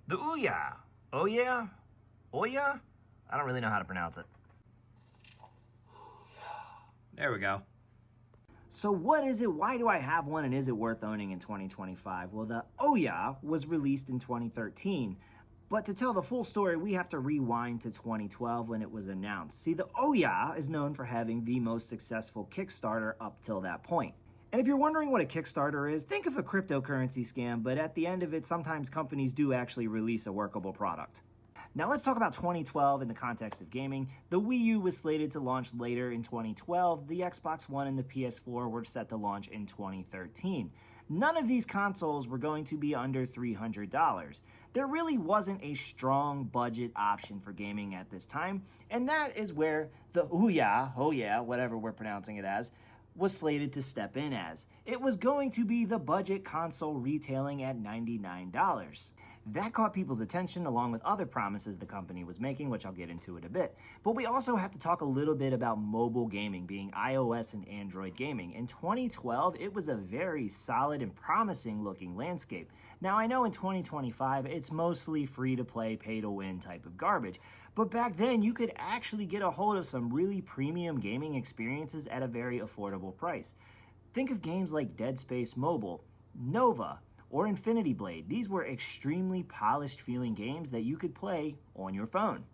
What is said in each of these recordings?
The OUYA. OUYA? OUYA? I don't really know how to pronounce it. There we go. So what is it? Why do I have one, and is it worth owning in 2025? Well, the OUYA was released in 2013. But to tell the full story, we have to rewind to 2012 when it was announced. See, the OUYA is known for having the most successful Kickstarter up till that point. And if you're wondering what a Kickstarter is, think of a cryptocurrency scam, but at the end of it, sometimes companies do actually release a workable product. Now let's talk about 2012 in the context of gaming. The Wii U was slated to launch later in 2012. The Xbox One and the PS4 were set to launch in 2013. None of these consoles were going to be under $300. There really wasn't a strong budget option for gaming at this time, and that is where the OUYA, whatever we're pronouncing it as, was slated to step in as. It was going to be the budget console retailing at $99. That caught people's attention along with other promises the company was making, which I'll get into in a bit. But we also have to talk a little bit about mobile gaming, being iOS and Android gaming. In 2012, it was a very solid and promising looking landscape. Now I know in 2025, it's mostly free to play, pay to win type of garbage. But back then, you could actually get a hold of some really premium gaming experiences at a very affordable price. Think of games like Dead Space Mobile, Nova, or Infinity Blade. These were extremely polished feeling games that you could play on your phone.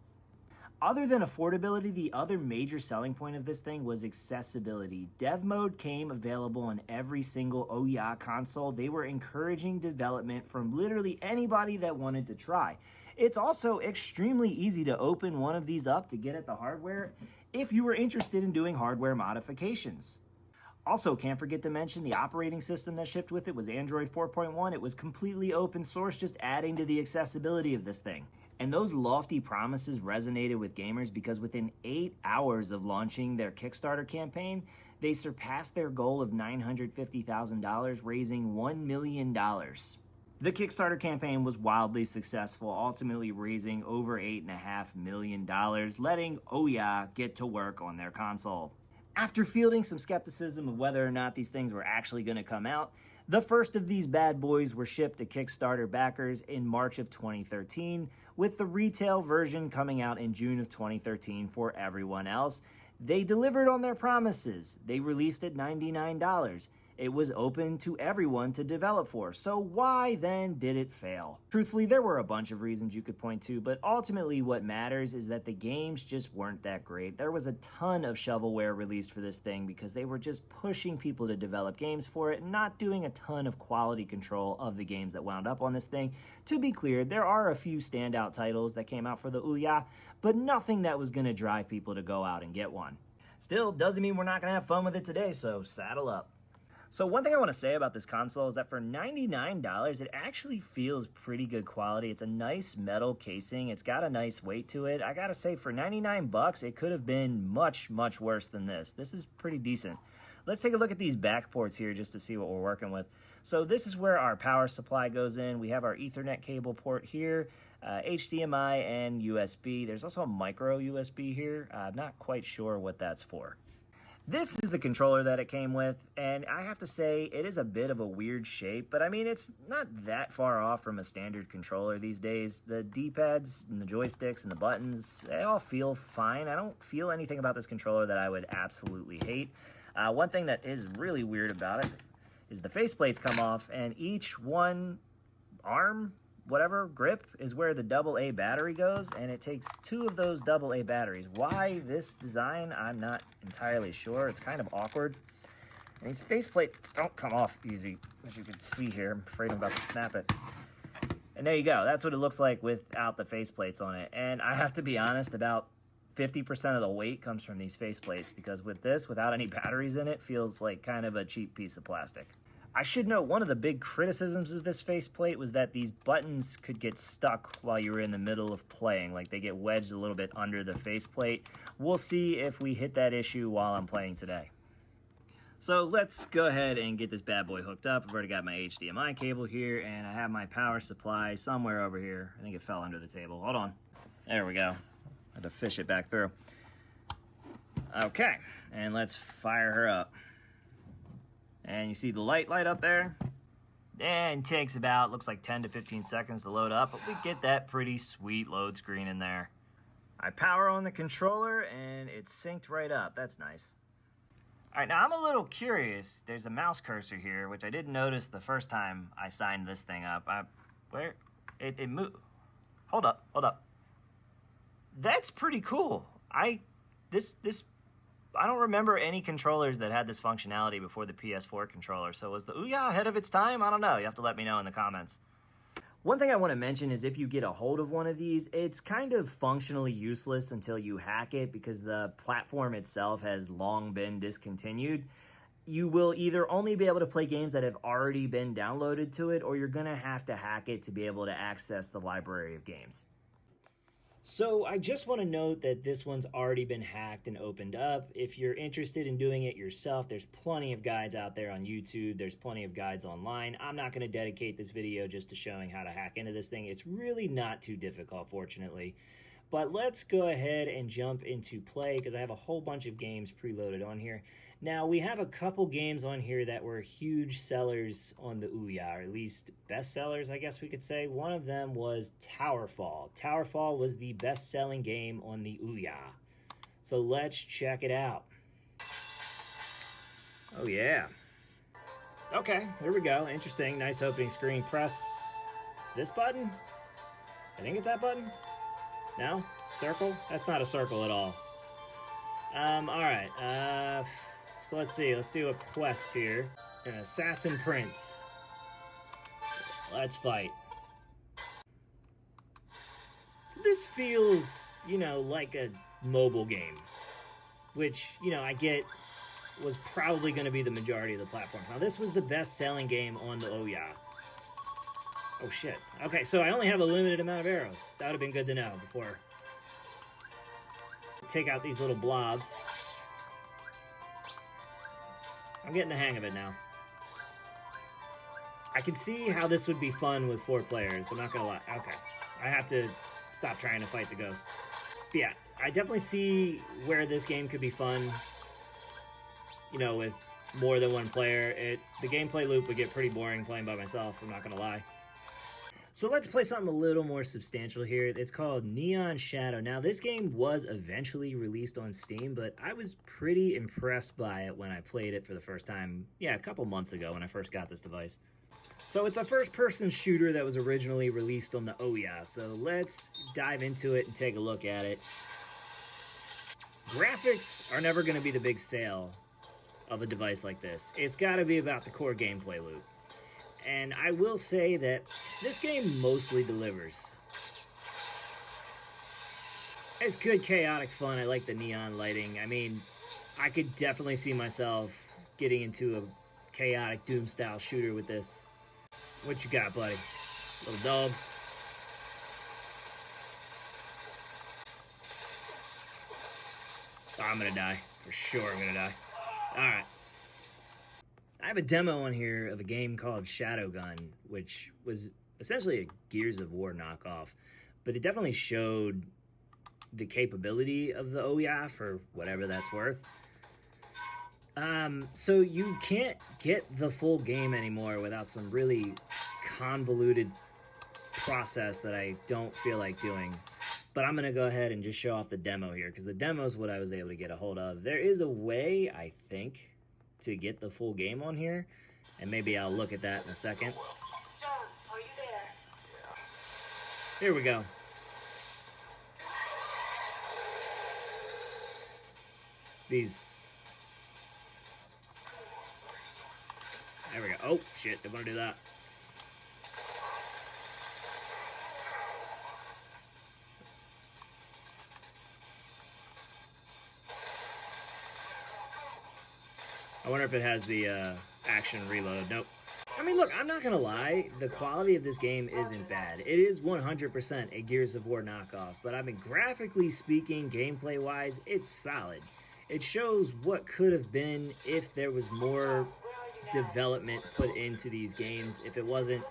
Other than affordability, the other major selling point of this thing was accessibility. Dev mode came available on every single OUYA console. They were encouraging development from literally anybody that wanted to try. It's also extremely easy to open one of these up to get at the hardware if you were interested in doing hardware modifications. Also, can't forget to mention the operating system that shipped with it was Android 4.1. It was completely open source, just adding to the accessibility of this thing. And those lofty promises resonated with gamers because within 8 hours of launching their Kickstarter campaign, they surpassed their goal of $950,000, raising $1 million. The Kickstarter campaign was wildly successful, ultimately raising over $8.5 million, letting OUYA get to work on their console. After fielding some skepticism of whether or not these things were actually going to come out, the first of these bad boys were shipped to Kickstarter backers in March of 2013, with the retail version coming out in June of 2013 for everyone else. They delivered on their promises. They released at $99. It was open to everyone to develop for, so why then did it fail? Truthfully, there were a bunch of reasons you could point to, but ultimately what matters is that the games just weren't that great. There was a ton of shovelware released for this thing because they were just pushing people to develop games for it, not doing a ton of quality control of the games that wound up on this thing. To be clear, there are a few standout titles that came out for the OUYA, but nothing that was going to drive people to go out and get one. Still, doesn't mean we're not going to have fun with it today, so saddle up. So one thing I want to say about this console is that for $99, it actually feels pretty good quality. It's a nice metal casing. It's got a nice weight to it. I gotta say, for 99 bucks, it could have been much, much worse than this. This is pretty decent. Let's take a look at these back ports here just to see what we're working with. So this is where our power supply goes in. We have our Ethernet cable port here, HDMI and USB. There's also a micro USB here. I'm not quite sure what that's for. This is the controller that it came with, and I have to say it is a bit of a weird shape, but I mean, it's not that far off from a standard controller these days. The D-pads and the joysticks and the buttons, they all feel fine. I don't feel anything about this controller that I would absolutely hate. One thing that is really weird about it is the faceplates come off, and each one arm, whatever, grip is where the AA battery goes, and it takes 2 of those AA batteries. Why this design, I'm not entirely sure. It's kind of awkward. And these faceplates don't come off easy, as you can see here. I'm afraid I'm about to snap it. And there you go. That's what it looks like without the faceplates on it. And I have to be honest, about 50% of the weight comes from these faceplates, because with this, without any batteries in it, feels like kind of a cheap piece of plastic. I should note, one of the big criticisms of this faceplate was that these buttons could get stuck while you were in the middle of playing. Like, they get wedged a little bit under the faceplate. We'll see if we hit that issue while I'm playing today. So let's go ahead and get this bad boy hooked up. I've already got my HDMI cable here, and I have my power supply somewhere over here. I think it fell under the table. Hold on. There we go. I had to fish it back through. Okay, and let's fire her up. And you see the light up there? And takes about, looks like 10 to 15 seconds to load up, but we get that pretty sweet load screen in there. I power on the controller and it's synced right up. That's nice. All right, now I'm a little curious. There's a mouse cursor here, which I didn't notice the first time I signed this thing up. Where it moved. Hold up. That's pretty cool. I don't remember any controllers that had this functionality before the PS4 controller. So was the OUYA ahead of its time? I don't know. You have to let me know in the comments. One thing I want to mention is if you get a hold of one of these, it's kind of functionally useless until you hack it because the platform itself has long been discontinued. You will either only be able to play games that have already been downloaded to it, or you're going to have to hack it to be able to access the library of games. So I just want to note that this one's already been hacked and opened up. If you're interested in doing it yourself, there's plenty of guides out there on YouTube. There's plenty of guides online. I'm not going to dedicate this video just to showing how to hack into this thing. It's really not too difficult, fortunately. But let's go ahead and jump into play because I have a whole bunch of games preloaded on here. Now, we have a couple games on here that were huge sellers on the OUYA, or at least best sellers, I guess we could say. One of them was Towerfall. Towerfall was the best-selling game on the OUYA. So let's check it out. Oh, yeah. Okay, here we go. Interesting. Nice opening screen. Press this button. I think it's that button. No? Circle? That's not a circle at all. Alright. So let's see. Let's do a quest here. An assassin prince. Let's fight. So this feels, like a mobile game. Which, I get was probably going to be the majority of the platforms. Now, this was the best-selling game on the OUYA. Oh, shit. Okay, so I only have a limited amount of arrows. That would have been good to know before. Take out these little blobs. I'm getting the hang of it now. I can see how this would be fun with 4 players. I'm not gonna lie. Okay. I have to stop trying to fight the ghosts. But yeah, I definitely see where this game could be fun. With more than 1 player. The gameplay loop would get pretty boring playing by myself, I'm not gonna lie. So let's play something a little more substantial here. It's called Neon Shadow. Now, this game was eventually released on Steam, but I was pretty impressed by it when I played it for the first time, a couple months ago when I first got this device. So it's a first-person shooter that was originally released on the OUYA, so let's dive into it and take a look at it. Graphics are never going to be the big sale of a device like this. It's got to be about the core gameplay loop. And I will say that this game mostly delivers. It's good, chaotic fun. I like the neon lighting. I mean, I could definitely see myself getting into a chaotic Doom-style shooter with this. What you got, buddy? Little dogs. Oh, I'm gonna die. For sure I'm gonna die. Alright. I have a demo on here of a game called Shadowgun, which was essentially a Gears of War knockoff, but it definitely showed the capability of the OUYA for whatever that's worth. So you can't get the full game anymore without some really convoluted process that I don't feel like doing. But I'm going to go ahead and just show off the demo here, because the demo is what I was able to get a hold of. There is a way, I think, to get the full game on here, and maybe I'll look at that in a second. John, are you there? Here we go. There we go. Oh, shit, don't want to do that. I wonder if it has the action reload. Nope. I mean, look, I'm not going to lie. The quality of this game isn't bad. It is 100% a Gears of War knockoff. But I mean, graphically speaking, gameplay-wise, it's solid. It shows what could have been if there was more development put into these games. If it wasn't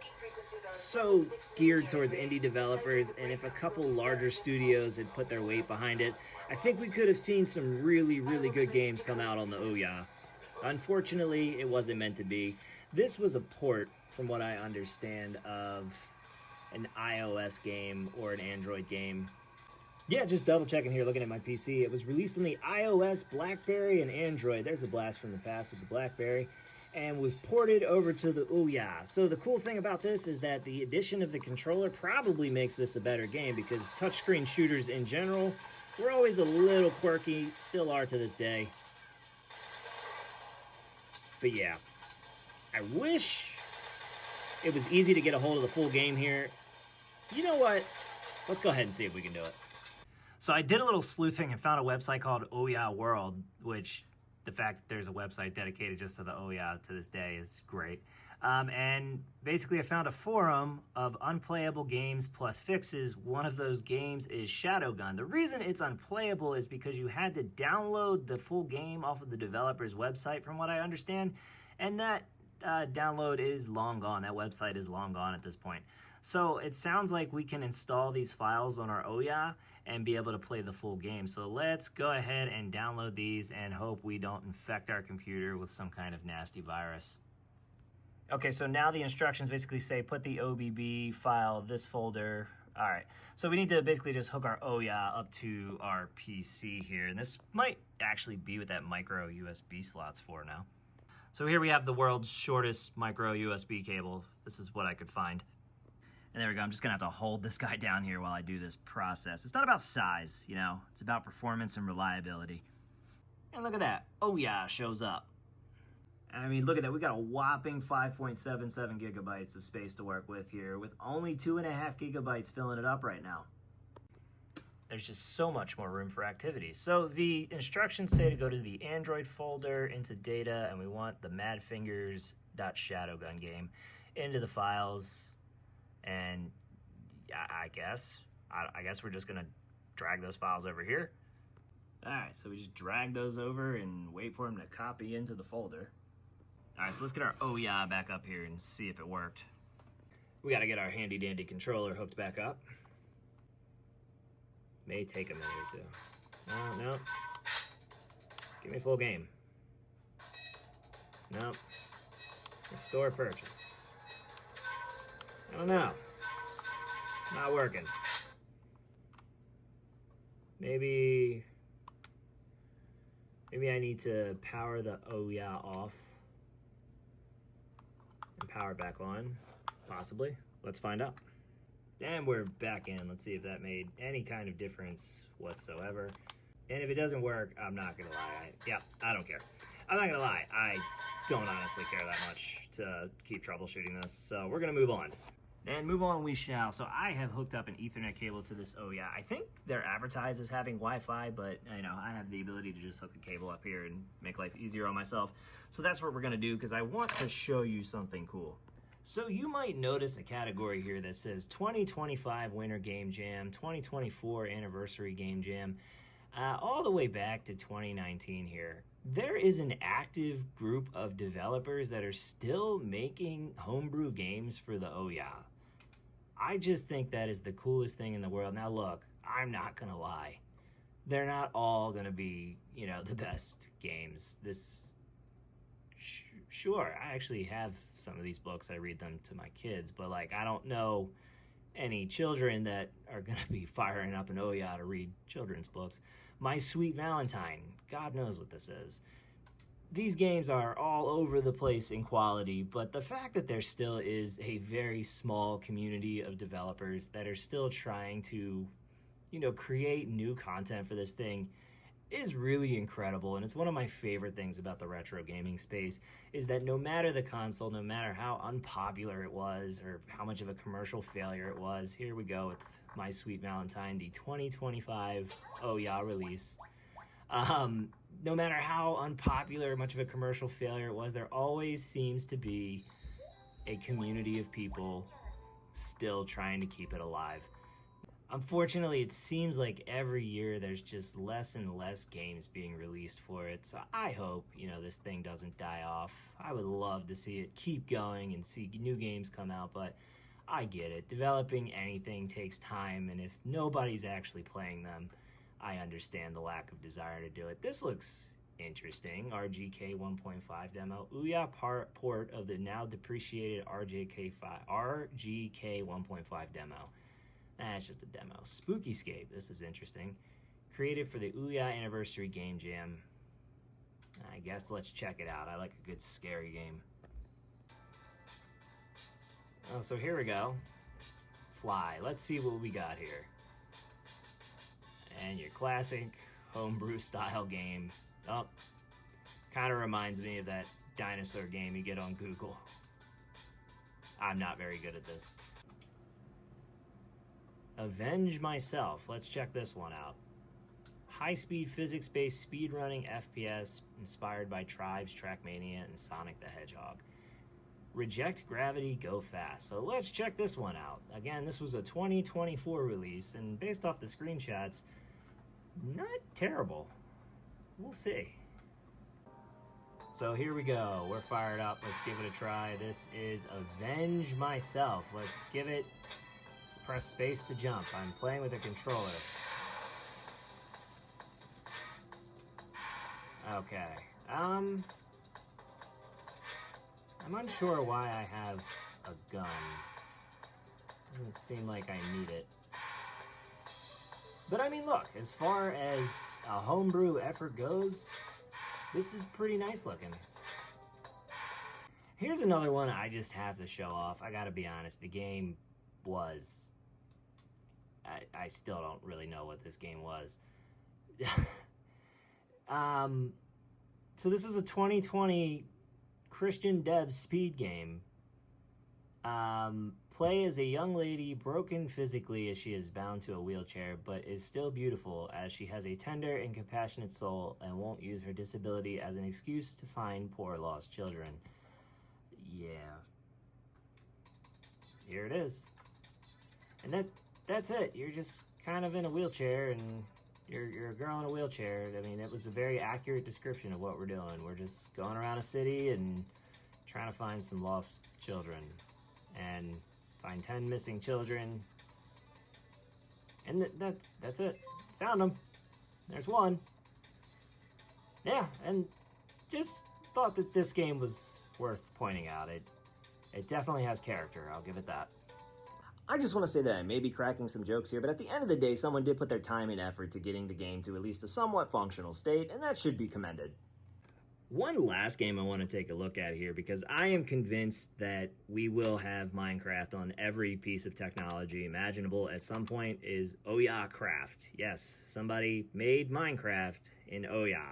so geared towards indie developers, and if a couple larger studios had put their weight behind it, I think we could have seen some really, really good games come out on the OUYA. Unfortunately, it wasn't meant to be. This was a port from what I understand, of an iOS game or an Android game. Yeah, just double checking here, looking at my PC. It was released on the iOS, BlackBerry, and Android. There's a blast from the past with the BlackBerry. And was ported over to the OUYA. So the cool thing about this is that the addition of the controller probably makes this a better game, because touchscreen shooters in general were always a little quirky, still are to this day. But yeah, I wish it was easy to get a hold of the full game here. You know what? Let's go ahead and see if we can do it. So I did a little sleuthing and found a website called OUYA World, which the fact that there's a website dedicated just to the OUYA to this day is great. And basically I found a forum of unplayable games plus fixes. One of those games is Shadowgun. The reason it's unplayable is because you had to download the full game off of the developer's website, from what I understand, and that download is long gone. That website is long gone at this point. So it sounds like we can install these files on our OUYA and be able to play the full game. So let's go ahead and download these and hope we don't infect our computer with some kind of nasty virus. Okay, so now the instructions basically say put the OBB file, this folder. All right, so we need to basically just hook our OUYA up to our PC here. And this might actually be what that micro USB slot's for now. So here we have the world's shortest micro USB cable. This is what I could find. And there we go. I'm just gonna have to hold this guy down here while I do this process. It's not about size, you know, it's about performance and reliability. And look at that, OUYA shows up. I mean, look at that, we got a whopping 5.77 gigabytes of space to work with here, with only 2.5 gigabytes filling it up right now. There's just so much more room for activity. So the instructions say to go to the Android folder, into data, and we want the madfingers.shadowgun game into the files. And yeah, I guess we're just gonna drag those files over here. All right, so we just drag those over and wait for them to copy into the folder. All right, so let's get our OUYA back up here and see if it worked. We gotta get our handy dandy controller hooked back up. May take a minute or two. No. Give me full game. No. Restore purchase. I don't know. It's not working. Maybe I need to power the OUYA off and power it back on, possibly. Let's find out. And we're back in. Let's see if that made any kind of difference whatsoever. And if it doesn't work, I'm not gonna lie. I don't care. I'm not gonna lie. I don't honestly care that much to keep troubleshooting this. So we're gonna move on. And move on we shall. So I have hooked up an Ethernet cable to this OUYA. I think they're advertised as having Wi-Fi, but you know, I have the ability to just hook a cable up here and make life easier on myself. So that's what we're gonna do, because I want to show you something cool. So you might notice a category here that says 2025 Winter Game Jam, 2024 Anniversary Game Jam, all the way back to 2019 here. There is an active group of developers that are still making homebrew games for the OUYA. I just think that is the coolest thing in the world. Now look, I'm not gonna lie. They're not all gonna be, you know, the best games. Sure, I actually have some of these books. I read them to my kids, but like, I don't know any children that are gonna be firing up an OUYA to read children's books. My Sweet Valentine, God knows what this is. These games are all over the place in quality, but the fact that there still is a very small community of developers that are still trying to, you know, create new content for this thing is really incredible. And it's one of my favorite things about the retro gaming space, is that no matter the console, no matter how unpopular it was or how much of a commercial failure it was, here we go with My Sweet Valentine, the 2025 OUYA release. No matter how unpopular, much of a commercial failure it was, there always seems to be a community of people still trying to keep it alive. Unfortunately, it seems like every year there's just less and less games being released for it. So I hope, you know, this thing doesn't die off. I would love to see it keep going and see new games come out, but I get it. Developing anything takes time, and if nobody's actually playing them, I understand the lack of desire to do it. This looks Interesting. RGK 1.5 demo. OUYA port of the now depreciated RGK 1.5 demo. That's just a demo. Spookyscape. This is interesting. Created for the OUYA Anniversary Game Jam. I guess let's check it out. I like a good scary game. Oh, so here we go. Fly. Let's see what we got here. And your classic homebrew style game. Oh, kind of reminds me of that dinosaur game you get on Google. I'm not very good at this. Avenge Myself. Let's check this one out. High-speed physics-based speedrunning FPS inspired by Tribes, Trackmania, and Sonic the Hedgehog. Reject gravity, go fast. So let's check this one out. Again, this was a 2024 release, and based off the screenshots, not terrible. We'll see. So here we go. We're fired up. Let's give it a try. This is Avenge Myself. Let's give it... Let's press space to jump. I'm playing with a controller. Okay. I'm unsure why I have a gun. Doesn't seem like I need it. But I mean, look, as far as a homebrew effort goes, this is pretty nice looking. Here's another one I just have to show off. I gotta be honest, the game was... I still don't really know what this game was. So this was a 2020 Christian Dev speed game. Play as a young lady broken physically as she is bound to a wheelchair, but is still beautiful as she has a tender and compassionate soul and won't use her disability as an excuse to find poor lost children. Yeah. Here it is. And that's it. You're just kind of in a wheelchair and you're a girl in a wheelchair. I mean, it was a very accurate description of what we're doing. We're just going around a city and trying to find some lost children. And find 10 missing children. And that's it. Found them. There's one. Yeah, and just thought that this game was worth pointing out. It definitely has character, I'll give it that. I just want to say that I may be cracking some jokes here, but at the end of the day, someone did put their time and effort to getting the game to at least a somewhat functional state, and that should be commended. One last game I want to take a look at here, because I am convinced that we will have Minecraft on every piece of technology imaginable at some point, is OUYA Craft. Yes, somebody made Minecraft in OUYA.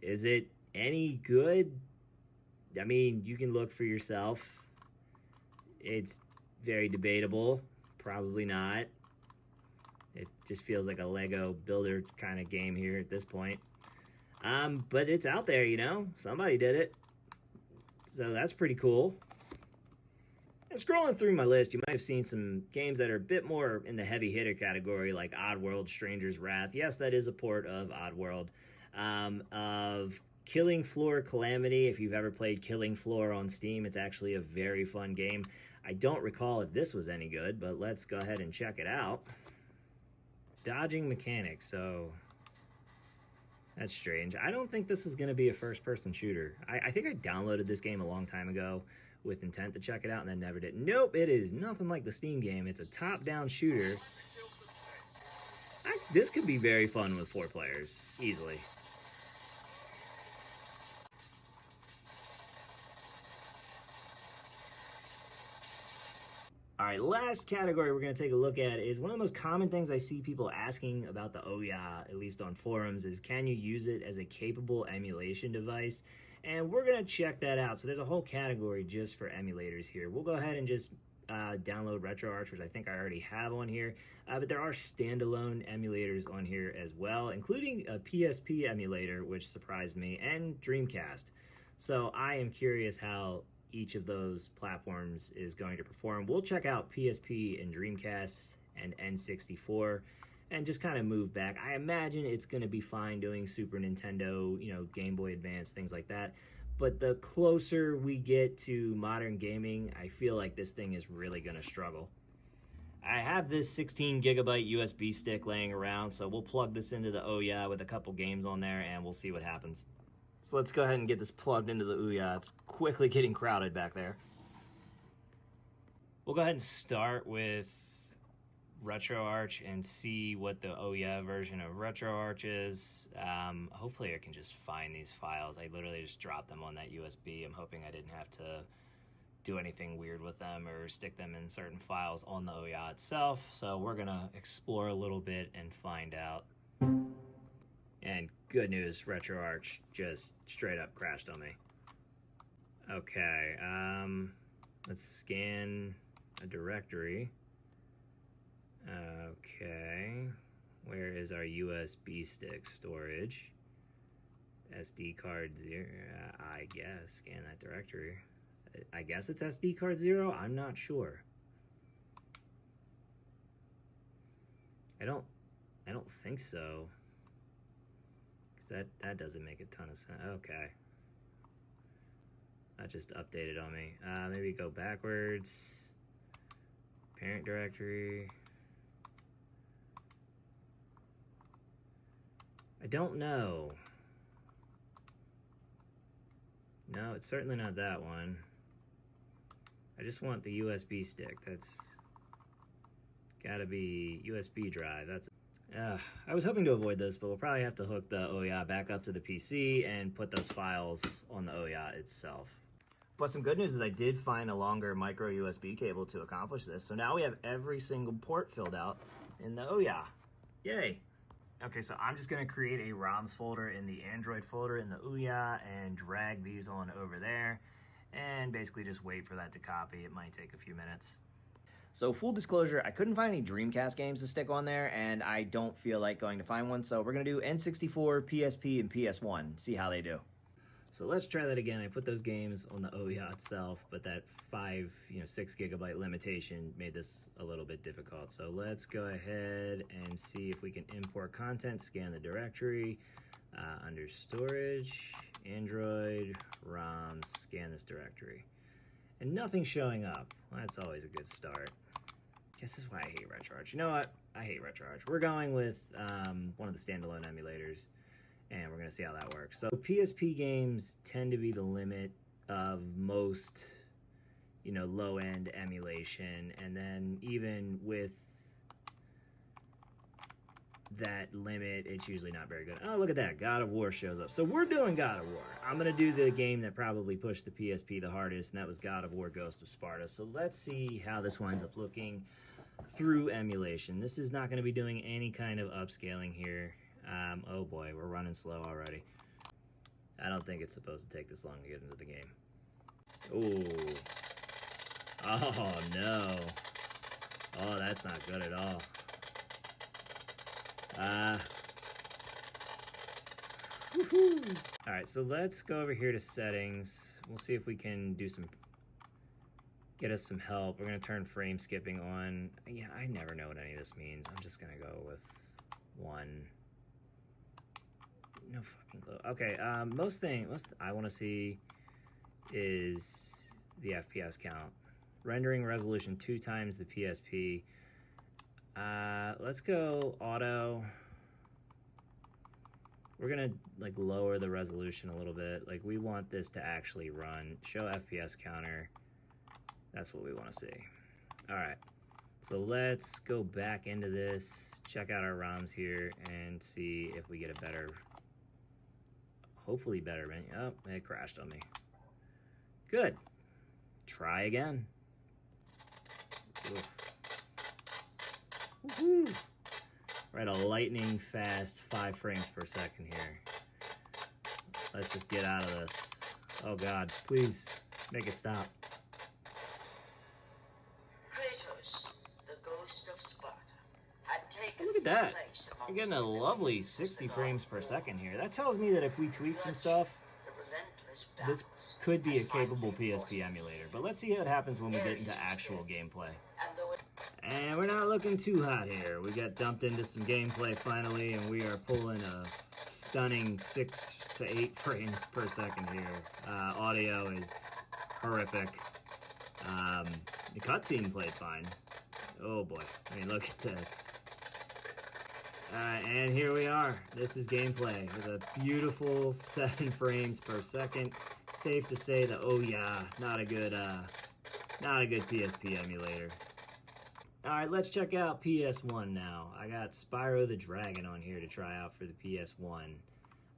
Is it any good? I mean, you can look for yourself. It's very debatable. Probably not. It just feels like a Lego builder kind of game here at this point. But it's out there, you know? Somebody did it. So that's pretty cool. And scrolling through my list, you might have seen some games that are a bit more in the heavy hitter category, like Oddworld, Stranger's Wrath. Yes, that is a port of Oddworld. Of Killing Floor Calamity. If you've ever played Killing Floor on Steam, it's actually a very fun game. I don't recall if this was any good, but let's go ahead and check it out. Dodging Mechanics, so that's strange. I don't think this is going to be a first-person shooter. I think I downloaded this game a long time ago with intent to check it out and then never did. Nope, it is nothing like the Steam game. It's a top-down shooter. This could be very fun with 4 players, easily. All right, last category we're going to take a look at is one of the most common things I see people asking about the OUYA, at least on forums, is can you use it as a capable emulation device? And we're going to check that out. So there's a whole category just for emulators here. We'll go ahead and just download RetroArch, which I think I already have on here. But there are standalone emulators on here as well, including a PSP emulator, which surprised me, and Dreamcast. So I am curious how each of those platforms is going to perform. We'll check out PSP and Dreamcast and N64 and just kind of move back. I imagine it's going to be fine doing Super Nintendo, you know, Game Boy Advance, things like that. But the closer we get to modern gaming, I feel like this thing is really going to struggle. I have this 16 gigabyte USB stick laying around, so we'll plug this into the OUYA with a couple games on there and we'll see what happens. So let's go ahead and get this plugged into the OUYA. It's quickly getting crowded back there. We'll go ahead and start with RetroArch and see what the OUYA version of RetroArch is. Hopefully I can just find these files. I literally just dropped them on that USB. I'm hoping I didn't have to do anything weird with them or stick them in certain files on the OUYA itself. So we're gonna explore a little bit and find out. And good news, RetroArch just straight up crashed on me. Okay, let's scan a directory. Okay, where is our USB stick storage? SD card 0, I guess, scan that directory. I guess it's SD card 0, I'm not sure. I don't think so. Cause that doesn't make a ton of sense. Okay. That just updated on me. Maybe go backwards. Parent directory. I don't know. No, it's certainly not that one. I just want the USB stick. That's gotta be USB drive. That's. I was hoping to avoid this, but we'll probably have to hook the OUYA back up to the PC and put those files on the OUYA itself. But some good news is I did find a longer micro USB cable to accomplish this. So now we have every single port filled out in the OUYA. Yay. Okay, so I'm just gonna create a ROMs folder in the Android folder in the OUYA and drag these on over there and basically just wait for that to copy. It might take a few minutes. So full disclosure, I couldn't find any Dreamcast games to stick on there, and I don't feel like going to find one, so we're gonna do N64, PSP, and PS1, see how they do. So let's try that again. I put those games on the OUYA itself, but that 6 gigabyte limitation made this a little bit difficult. So let's go ahead and see if we can import content, scan the directory, under storage, Android, ROMs, scan this directory. And nothing's showing up. Well, that's always a good start. Guess this is why I hate RetroArch. You know what? I hate RetroArch. We're going with one of the standalone emulators, and we're gonna see how that works. So PSP games tend to be the limit of most, low-end emulation, and then even with that limit, it's usually not very good. Oh, look at that, God of War shows up. So we're doing God of War. I'm gonna do the game that probably pushed the PSP the hardest, and that was God of War Ghost of Sparta. So let's see how this winds up looking through emulation. This is not gonna be doing any kind of upscaling here. Oh boy, we're running slow already. I don't think it's supposed to take this long to get into the game. Ooh. Oh no. Oh, that's not good at all. All right, so let's go over here to settings. We'll see if we can do get us some help. We're gonna turn frame skipping on. Yeah, I never know what any of this means. I'm just gonna go with 1. No fucking clue. Okay, most I wanna see is the FPS count. Rendering resolution 2 times the PSP. Let's go auto. We're gonna lower the resolution a little bit. We want this to actually run. Show FPS counter. That's what we want to see. All right, so let's go back into this, check out our ROMs here, and see if we get a better, hopefully better menu. Oh, it crashed on me. Good. Try again. Oof. Woohoo! We're at a lightning fast 5 frames per second here. Let's just get out of this. Oh God, please make it stop. Kratos, the ghost of Sparta, had taken Look at that. his place You're getting a amongst the lovely legions 60 of the frames God per of second War. here. That tells me that if we tweak some stuff, The relentless this battles could be a had finally capable brought PSP him emulator. here. But let's see what happens when we get into Ares was actual dead, gameplay. and though it And we're not looking too hot here. We got dumped into some gameplay finally, and we are pulling a stunning 6 to 8 frames per second here. Audio is horrific. The cutscene played fine. Oh boy, I mean, look at this. And here we are. This is gameplay with a beautiful 7 frames per second. Safe to say the OUYA, not a good PSP emulator. All right, let's check out PS1 now. I got Spyro the Dragon on here to try out for the PS1.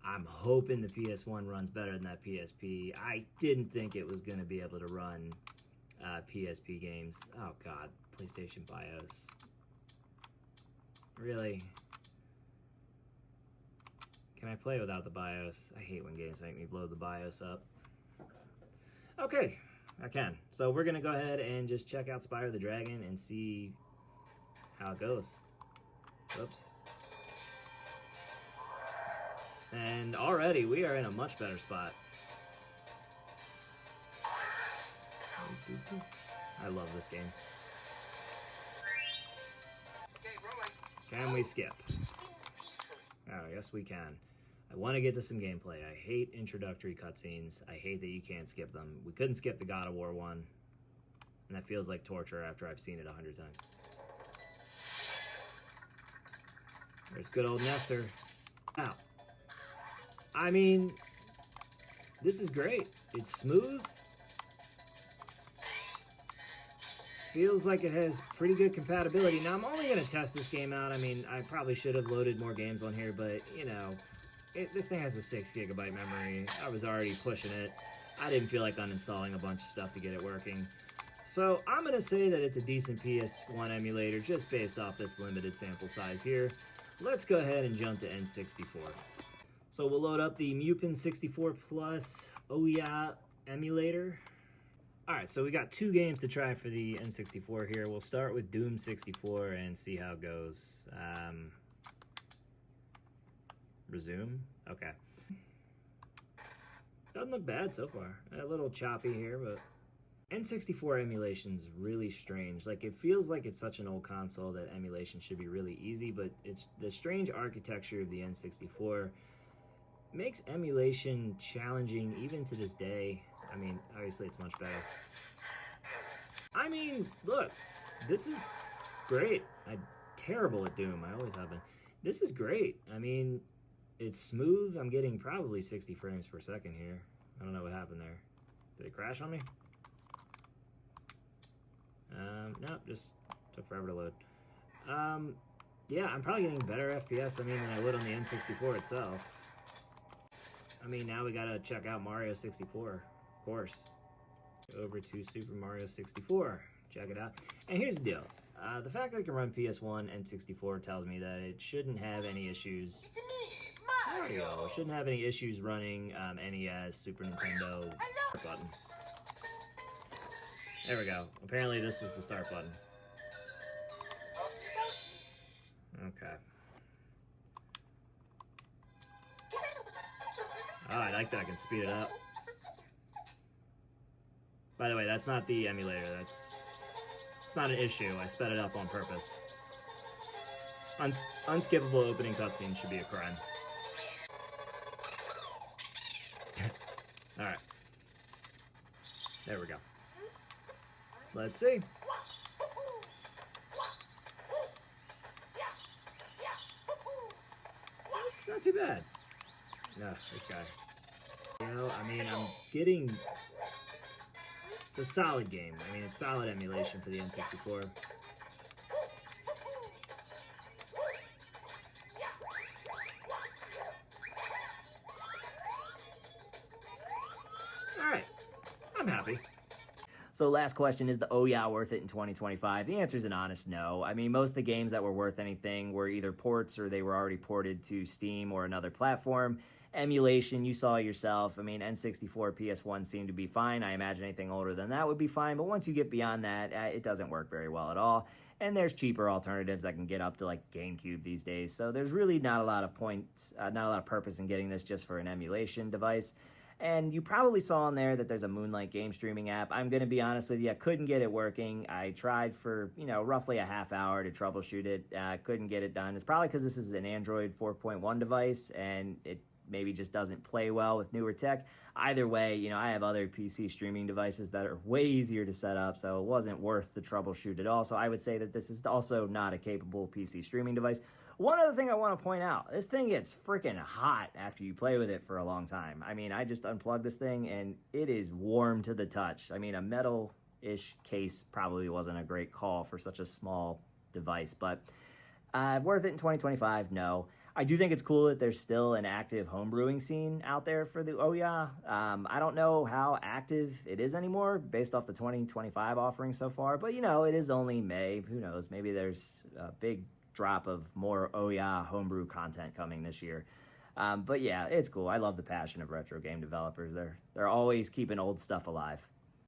I'm hoping the PS1 runs better than that PSP. I didn't think it was going to be able to run PSP games. Oh God, PlayStation BIOS. Really? Can I play without the BIOS? I hate when games make me blow the BIOS up. Okay, I can. So we're gonna go ahead and just check out Spyro the Dragon and see how it goes. Oops. And already we are in a much better spot. I love this game. Can we skip? Oh, yes we can. I want to get to some gameplay. I hate introductory cutscenes. I hate that you can't skip them. We couldn't skip the God of War one. And that feels like torture after I've seen it 100 times. There's good old Nestor. Wow. I mean, this is great. It's smooth. Feels like it has pretty good compatibility. Now, I'm only going to test this game out. I mean, I probably should have loaded more games on here, but, you know, this thing has a 6 gigabyte memory. I was already pushing it. I didn't feel like uninstalling a bunch of stuff to get it working. So I'm going to say that it's a decent PS1 emulator just based off this limited sample size here. Let's go ahead and jump to N64. So we'll load up the Mupin 64 Plus OUYA emulator. Alright, so we got 2 games to try for the N64 here. We'll start with Doom 64 and see how it goes. Resume? Okay. Doesn't look bad so far. A little choppy here, but N64 emulation's really strange. Like, it feels like it's such an old console that emulation should be really easy, but it's the strange architecture of the N64 makes emulation challenging even to this day. I mean, obviously it's much better. I mean, look, this is great. I'm terrible at Doom. I always have been. This is great. I mean, it's smooth. I'm getting probably 60 frames per second here. I don't know what happened there. Did it crash on me? No, just took forever to load. Yeah, I'm probably getting better FPS than I would on the N64 itself. I mean, now we gotta check out Mario 64, of course. Over to Super Mario 64. Check it out. And here's the deal. The fact that it can run PS1 and 64 tells me that it shouldn't have any issues. Mario shouldn't have any issues running NES, Super Nintendo button. There we go. Apparently this was the start button. Okay. Oh, I like that. I can speed it up. By the way, that's not the emulator. It's not an issue. I sped it up on purpose. Unskippable opening cutscene should be a crime. Alright. There we go. Let's see. It's not too bad. No, this guy. You know, I mean, I'm getting... It's a solid game. I mean, it's solid emulation for the N64. Alright. I'm happy. So last question, is the OUYA worth it in 2025? The answer is an honest no. I mean, most of the games that were worth anything were either ports or they were already ported to Steam or another platform. Emulation, you saw yourself. I mean, N64, PS1 seemed to be fine. I imagine anything older than that would be fine. But once you get beyond that, it doesn't work very well at all. And there's cheaper alternatives that can get up to like GameCube these days. So there's really not a lot of purpose in getting this just for an emulation device. And you probably saw on there that there's a Moonlight game streaming app. I'm going to be honest with you, I couldn't get it working. I tried for, roughly a half hour to troubleshoot it. Couldn't get it done. It's probably because this is an Android 4.1 device, and it maybe just doesn't play well with newer tech. Either way, you know, I have other PC streaming devices that are way easier to set up, so it wasn't worth the troubleshoot at all. So I would say that this is also not a capable PC streaming device. One other thing I want to point out, this thing gets freaking hot after you play with it for a long time. I mean, I just unplugged this thing and it is warm to the touch. I mean, a metal-ish case probably wasn't a great call for such a small device, but worth it in 2025? No. I do think it's cool that there's still an active homebrewing scene out there for the OUYA. I don't know how active it is anymore based off the 2025 offerings so far, but you know, it is only May. Who knows? Maybe there's a big drop of more OUYA homebrew content coming this year. But yeah, it's cool. I love the passion of retro game developers. They're always keeping old stuff alive.